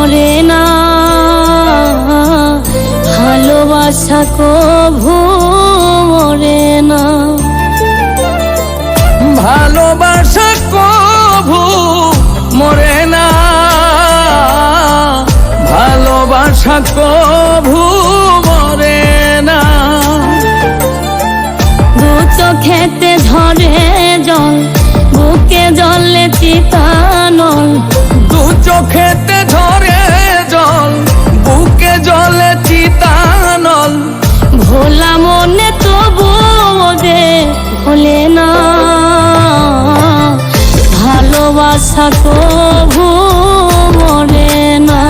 মরে না, ভালোবাসা কভু মরে না, ভালোবাসা কভু মরে না, ভালোবাসা কভু মরে না। দু চোখেতে ঝরে জল, বুকে জলে চিতানল, দু চোখেতে ঝরে জল, বুকে জলে চিতানল, ভোলা মনে তবু যে ভোলে না, ভালোবাসা কভু মরে না,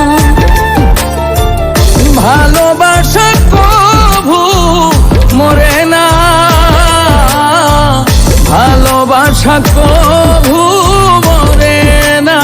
ভালোবাসা কভু মরে না, ভালোবাসা কভু মরে না।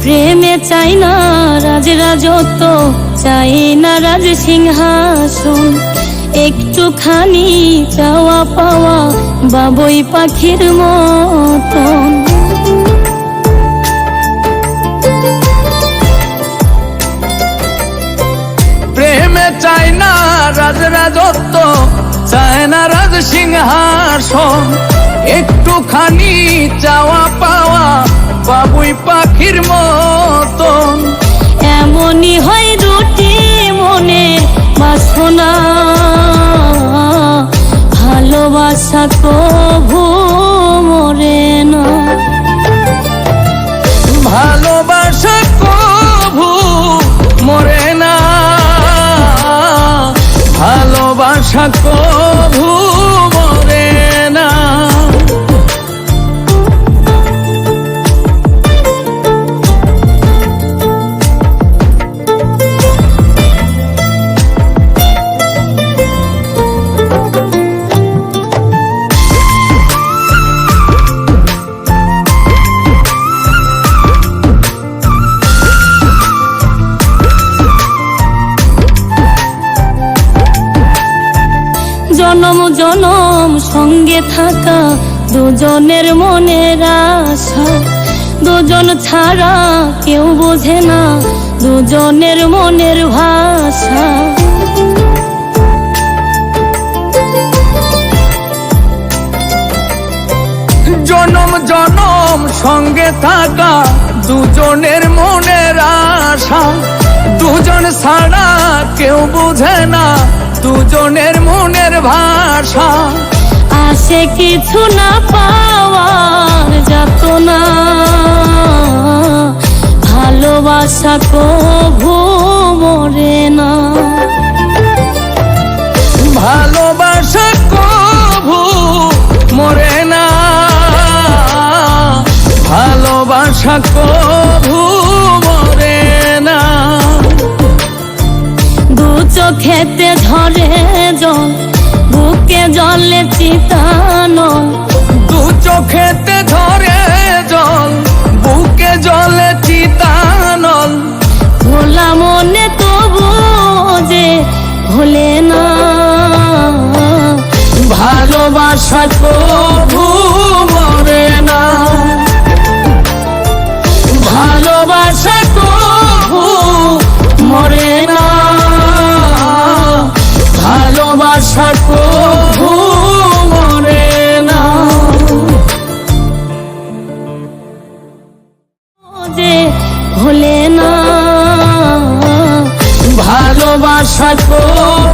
প্রেমে চাই না রাজ রাজত্ব, চাই না রাজ সিংহাসন, একটুখানি চাওয়া পাওয়া বাবুই পাখির মতন। প্রেমে চাই না রাজ রাজত্ব, চাই না রাজ সিংহাসন, একটুখানি চাওয়া পাওয়া বাবুই পাখির মতন। এমনই হয় দুটি মনে বাসনা, ভালোবাসা কভু মরে না, ভালোবাসা কভু মরে না, ভালোবাসা কভু মরে না। জনম জনম সঙ্গে থাকা দুজনের মনের আশা, দুজন ছাড়া কেউ বোঝে না দুজনের মনের ভাষা। জনম জনম সঙ্গে থাকা দুজনের মনের আশা, দুজন ছাড়া কেউ বোঝে না দুজনের মনের ভাষা। আসে কিছু না পাওয়ার যাতনা, ভালোবাসা কভু মরে না, ভালোবাসা কভু মরে না, ভালোবাসা কভু মরে না। দু চোখেতে ঝরে জল, বুকে জলে চিতানল, দু চোখেতে ঝরে জল, বুকে জলে চিতানল, ভোলা মনে তবু যে ভোলে না, ভালোবাসা কভু মরে না, ভালোবাসা কভু মরে না, ভালোবাসা কভু মরে না। যে ভোলে না, ভালোবাসা কভু